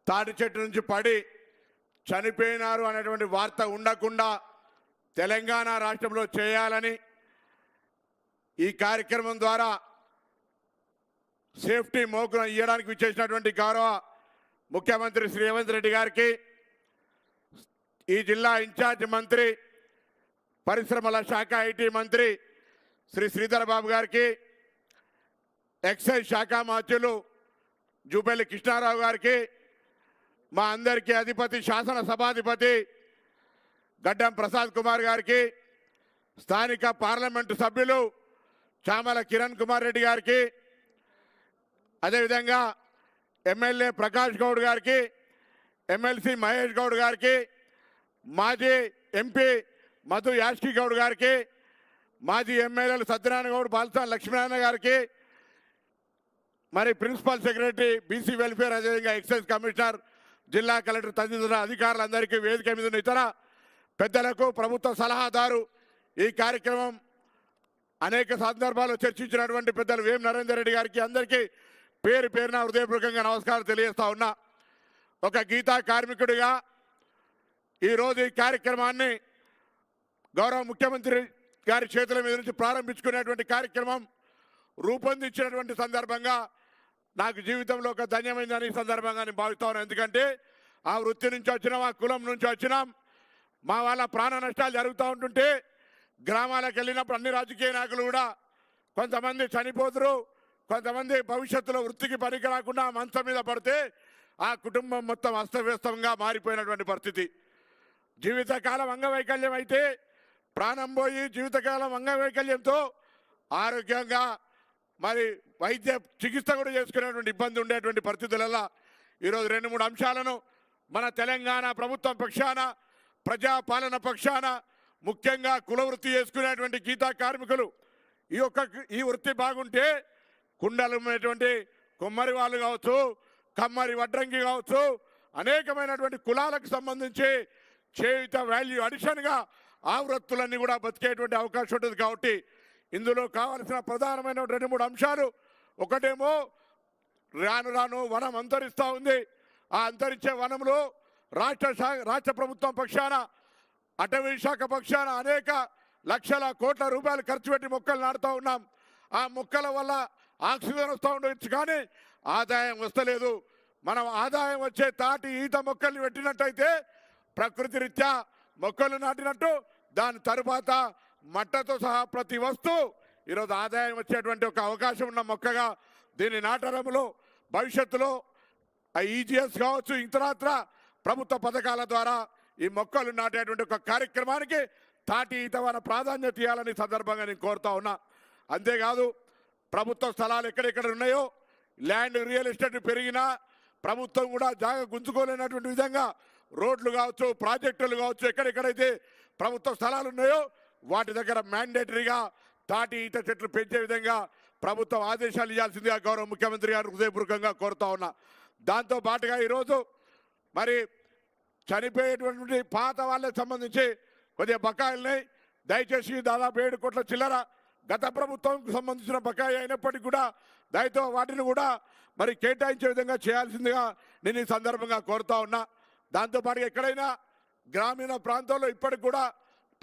తాటి చెట్టు నుంచి పడి చనిపోయినారు అనేటువంటి వార్త ఉండకుండా తెలంగాణ రాష్ట్రంలో చేయాలని ఈ కార్యక్రమం ద్వారా సేఫ్టీ మోకును ఇవ్వడానికి విచ్చేసినటువంటి గౌరవ ముఖ్యమంత్రి శ్రీ రేవంత్ రెడ్డి గారికి, ఈ జిల్లా ఇన్ఛార్జ్ మంత్రి పరిశ్రమల శాఖ ఐటీ మంత్రి శ్రీ శ్రీధర్ బాబు గారికి, ఎక్సైజ్ శాఖ మంత్రులు జూపల్లి కృష్ణారావు గారికి, మా అందరికీ అధిపతి శాసనసభాధిపతి గడ్డం ప్రసాద్ కుమార్ గారికి, స్థానిక పార్లమెంటు సభ్యులు చామల కిరణ్ కుమార్ రెడ్డి గారికి, అదేవిధంగా ఎమ్మెల్యే ప్రకాష్ గౌడ్ గారికి, ఎమ్మెల్సీ మహేష్ గౌడ్ గారికి, మాజీ ఎంపీ మధు యాష్కి గౌడ్ గారికి, మాజీ ఎమ్మెల్యేలు సత్యనారాయణ గౌడ్, బాలసాని లక్ష్మీనారాయణ గారికి, మరి ప్రిన్సిపల్ సెక్రటరీ బీసీ వెల్ఫేర్, అదేవిధంగా ఎక్సైజ్ కమిషనర్, జిల్లా కలెక్టర్ తదితర అధికారులందరికీ, వేదిక మీద ఉన్న ఇతర పెద్దలకు, ప్రభుత్వ సలహాదారు, ఈ కార్యక్రమం అనేక సందర్భాల్లో చర్చించినటువంటి పెద్దలు వేం నరేందర్ రెడ్డి గారికి అందరికీ పేరు పేరున హృదయపూర్వకంగా నమస్కారం తెలియజేస్తా ఉన్నా. ఒక గీతా కార్మికుడిగా ఈరోజు ఈ కార్యక్రమాన్ని గౌరవ ముఖ్యమంత్రి గారి చేతుల మీద నుంచి ప్రారంభించుకునేటువంటి కార్యక్రమం రూపొందించినటువంటి సందర్భంగా నాకు జీవితంలో ఒక ధన్యమైందని ఈ సందర్భంగా నేను భావిస్తా ఉన్నాను. ఎందుకంటే ఆ వృత్తి నుంచి వచ్చినాం, ఆ కులం నుంచి వచ్చినాం, మా వాళ్ళ ప్రాణ నష్టాలు జరుగుతూ ఉంటుంటే గ్రామాలకు వెళ్ళినప్పుడు అన్ని రాజకీయ నాయకులు కూడా కొంతమంది చనిపోతురు, కొంతమంది భవిష్యత్తులో వృత్తికి పనికి రాకుండా మంచం మీద పడితే ఆ కుటుంబం మొత్తం అస్తవ్యస్తంగా మారిపోయినటువంటి పరిస్థితి. జీవితకాలం అంగవైకల్యం అయితే ప్రాణం పోయి జీవితకాలం అంగవైకల్యంతో ఆరోగ్యంగా మరి వైద్య చికిత్స కూడా చేసుకునేటువంటి ఇబ్బంది ఉండేటువంటి పరిస్థితులలో ఈరోజు 2-3 అంశాలను మన తెలంగాణ ప్రభుత్వం పక్షాన, ప్రజాపాలన పక్షాన, ముఖ్యంగా కుల వృత్తి చేసుకునేటువంటి గీతా కార్మికులు ఈ వృత్తి బాగుంటే కుండలమైనటువంటి కుమ్మరి వాళ్ళు కావచ్చు, కమ్మరి వడ్రంగి కావచ్చు, అనేకమైనటువంటి కులాలకు సంబంధించి చేయుత వాల్యూ అడిషన్గా ఆ వృత్తులన్నీ కూడా బతికేటువంటి అవకాశం ఉంటుంది. కాబట్టి ఇందులో కావాల్సిన ప్రధానమైన 2-3 అంశాలు, ఒకటేమో రాను రాను వనం అంతరిస్తూ ఉంది. ఆ అంతరించే వనంలో రాష్ట్ర ప్రభుత్వం పక్షాన, అటవీ శాఖ పక్షాన అనేక లక్షల కోట్ల రూపాయలు ఖర్చు పెట్టి మొక్కలు నాటుతూ ఉన్నాం. ఆ మొక్కల వల్ల ఆక్సిజన్ వస్తూ ఉండవచ్చు, కానీ ఆదాయం వస్తలేదు. మనం ఆదాయం వచ్చే తాటి ఈత మొక్కల్ని పెట్టినట్టయితే ప్రకృతి రీత్యా మొక్కలు నాటినట్టు దాని తరువాత మట్టతో సహా ప్రతి వస్తువు ఈరోజు ఆదాయం వచ్చేటువంటి ఒక అవకాశం ఉన్న మొక్కగా దీన్ని నాటడంలో భవిష్యత్తులో ఈజీఎస్ కావచ్చు, ఇతరత్ర ప్రభుత్వ పథకాల ద్వారా ఈ మొక్కలు నాటేటువంటి ఒక కార్యక్రమానికి తాటి ఈతవన ప్రాధాన్యత ఇవ్వాలని సందర్భంగా నేను కోరుతా ఉన్నా. అంతేకాదు ప్రభుత్వ స్థలాలు ఎక్కడెక్కడ ఉన్నాయో ల్యాండ్ రియల్ ఎస్టేట్ పెరిగినా ప్రభుత్వం కూడా జాగా గుంజుకోలేనటువంటి విధంగా రోడ్లు కావచ్చు, ప్రాజెక్టులు కావచ్చు, ఎక్కడెక్కడైతే ప్రభుత్వ స్థలాలు ఉన్నాయో వాటి దగ్గర మ్యాండేటరీగా తాటి ఈత చెట్లు పెంచే విధంగా ప్రభుత్వం ఆదేశాలు ఇవ్వాల్సిందిగా గౌరవ ముఖ్యమంత్రి గారు హృదయపూర్వకంగా కోరుతా ఉన్నా. దాంతో పాటుగా ఈరోజు మరి చనిపోయేటువంటి పాత వాళ్ళకి సంబంధించి కొద్దిగా బకాయిల్ని దయచేసి దాదాపు 7 కోట్ల చిల్లర గత ప్రభుత్వంకు సంబంధించిన బకాయి అయినప్పటికీ కూడా దయతో వాటిని కూడా మరి కేటాయించే విధంగా చేయాల్సిందిగా నేను ఈ సందర్భంగా కోరుతా ఉన్నా. దాంతోపాటు ఎక్కడైనా గ్రామీణ ప్రాంతాల్లో ఇప్పటికి కూడా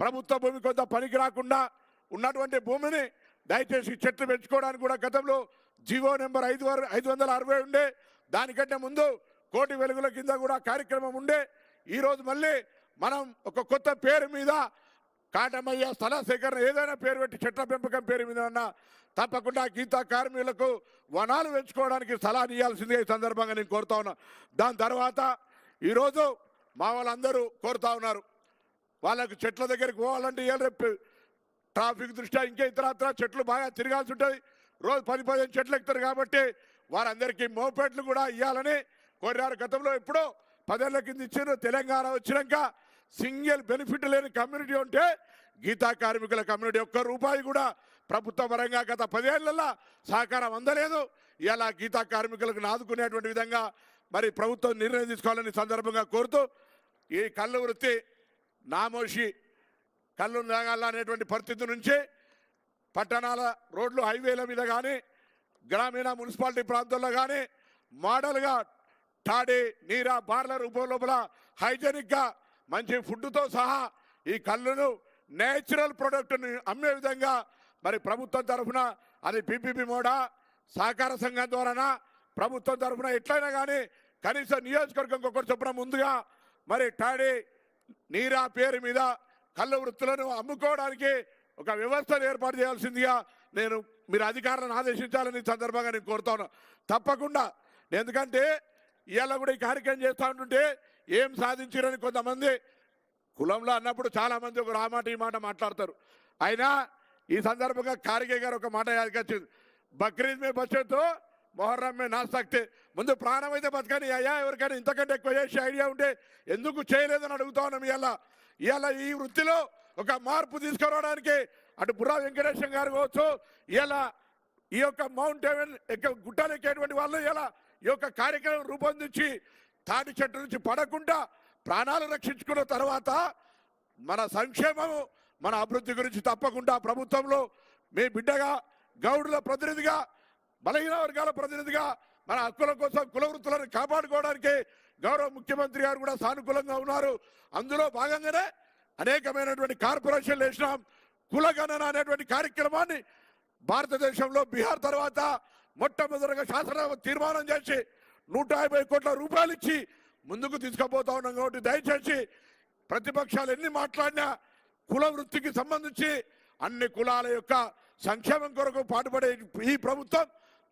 ప్రభుత్వ భూమి కొంత పనికి రాకుండా ఉన్నటువంటి భూమిని దయచేసి చెట్లు పెంచుకోవడానికి కూడా గతంలో జీవో నెంబర్ 560 ఉండే, దానికంటే ముందు కోటి వెలుగుల కింద కూడా కార్యక్రమం ఉండే. ఈరోజు మళ్ళీ మనం ఒక కొత్త పేరు మీద కాటమయ్య స్థల సేకరణ ఏదైనా పేరు పెట్టి చెట్ల పెంపకం పేరు మీద ఉన్నా తప్పకుండా గీతా కార్మికులకు వనాలు పెంచుకోవడానికి స్థలాన్ని ఇవ్వాల్సిందిగా ఈ సందర్భంగా నేను కోరుతా ఉన్నా. దాని తర్వాత ఈరోజు మా వాళ్ళందరూ కోరుతా ఉన్నారు, వాళ్ళకు చెట్ల దగ్గరికి పోవాలంటే రేపు ట్రాఫిక్ దృష్ట్యా ఇంకా ఇతరత్ర చెట్లు బాగా తిరగాల్సి ఉంటుంది. రోజు 10-15 చెట్లు ఎక్కుతారు కాబట్టి వారందరికీ మోపెట్లు కూడా ఇవ్వాలని కోరారు. గతంలో ఎప్పుడో 10 ఏళ్ల కింద ఇచ్చారు. తెలంగాణ వచ్చినాక సింగిల్ బెనిఫిట్ లేని కమ్యూనిటీ ఉంటే గీతా కార్మికుల కమ్యూనిటీ, ఒక్క రూపాయి కూడా ప్రభుత్వ పరంగా గత 10 ఏళ్లలో సహకారం అందలేదు. ఇలా గీతా కార్మికులకు ఆదుకునేటువంటి విధంగా మరి ప్రభుత్వం నిర్ణయం తీసుకోవాలని సందర్భంగా కోరుతూ, ఈ కళ్ళు వృత్తి నామోషి కళ్ళు తాగాల అనేటువంటి పరిస్థితి నుంచి పట్టణాల రోడ్లు హైవేల మీద కానీ గ్రామీణ మున్సిపాలిటీ ప్రాంతాల్లో కానీ మోడల్గా తాడి నీరా బార్ల రూపం లోపల హైజెనిక్గా మంచి ఫుడ్తో సహా ఈ కళ్ళును నేచురల్ ప్రొడక్ట్ని అమ్మే విధంగా మరి ప్రభుత్వం తరఫున అది పీపీపీ మోడా సహకార సంఘం ద్వారానా ప్రభుత్వం తరఫున ఎట్లయినా కానీ కనీసం నియోజకవర్గం ఒకటి చొప్పున ముందుగా మరి తాడి నీరా పేరు మీద కళ్ళ వృత్తులను అమ్ముకోవడానికి ఒక వ్యవస్థను ఏర్పాటు చేయాల్సిందిగా నేను మీరు అధికారులను ఆదేశించాలని సందర్భంగా నేను కోరుతాను. తప్పకుండా, ఎందుకంటే ఇవాళ కూడా ఈ కార్యక్రమం చేస్తూ ఉంటుంటే ఏం సాధించారని కొంతమంది కులంలో అన్నప్పుడు చాలామంది ఒక ఆ మాట ఈ మాట మాట్లాడతారు. అయినా ఈ సందర్భంగా ఖార్గే గారు ఒక మాట యాదకొచ్చింది, బక్రీద్ మే బచ్చతో మొహర్రం మే నా సక్తే. ముందు ప్రాణం అయితే బతకని అయ్యా, ఎవరికైనా ఇంతకంటే ఎక్కువ చేసే ఐడియా ఉంటే ఎందుకు చేయలేదని అడుగుతా ఉన్నాం. ఇవాళ ఈ వృత్తిలో ఒక మార్పు తీసుకురావడానికి అటు బుర్రా వెంకటేశ్వర గారు కావచ్చు, ఇలా ఈ యొక్క మౌంట్ ఎవెన్ గుట్టలు ఎక్కేటువంటి వాళ్ళు ఇలా ఈ యొక్క కార్యక్రమం రూపొందించి తాటి చెట్టు నుంచి పడకుండా ప్రాణాలు రక్షించుకున్న తర్వాత మన సంక్షేమము మన అభివృద్ధి గురించి తప్పకుండా ప్రభుత్వంలో మీ బిడ్డగా గౌడుల ప్రతినిధిగా బలహీన వర్గాల ప్రతినిధిగా మన హక్కుల కోసం కుల వృత్తులను కాపాడుకోవడానికి గౌరవ ముఖ్యమంత్రి గారు కూడా సానుకూలంగా ఉన్నారు. అందులో భాగంగానే అనేకమైనటువంటి కార్పొరేషన్లు వేసినాం. కులగణన అనేటువంటి కార్యక్రమాన్ని భారతదేశంలో బీహార్ తర్వాత మొట్టమొదటిగా శాసన తీర్మానం చేసి 150 కోట్ల రూపాయలు ఇచ్చి ముందుకు తీసుకుపోతా ఉన్నాం. కాబట్టి దయచేసి ప్రతిపక్షాలు ఎన్ని మాట్లాడినా కుల వృత్తికి సంబంధించి అన్ని కులాల యొక్క సంక్షేమం కొరకు పాటుపడే ఈ ప్రభుత్వం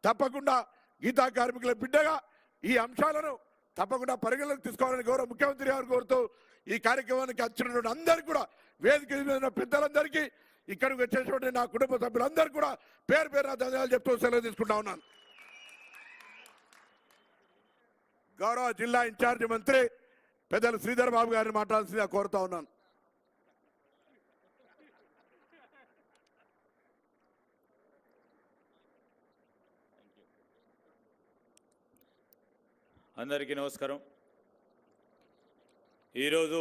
తప్పకుండా గీతా కార్మికుల బిడ్డగా ఈ అంశాలను తప్పకుండా పరిగణలోకి తీసుకోవాలని గౌరవ ముఖ్యమంత్రి గారు కోరుతూ ఈ కార్యక్రమానికి వచ్చినటువంటి అందరికీ కూడా వేదిక మీద పెద్దలందరికీ ఇక్కడికి వచ్చేటువంటి నా కుటుంబ సభ్యులందరూ కూడా పేరు పేరు ధన్యవాదాలు చెప్తూ సెలవు తీసుకుంటా ఉన్నాను. గౌరవ జిల్లా ఇన్ఛార్జి మంత్రి పెద్దలు శ్రీధర్ బాబు గారిని మాట్లాడాల్సిందిగా కోరుతా ఉన్నాను. అందరికీ నమస్కారం. ఈరోజు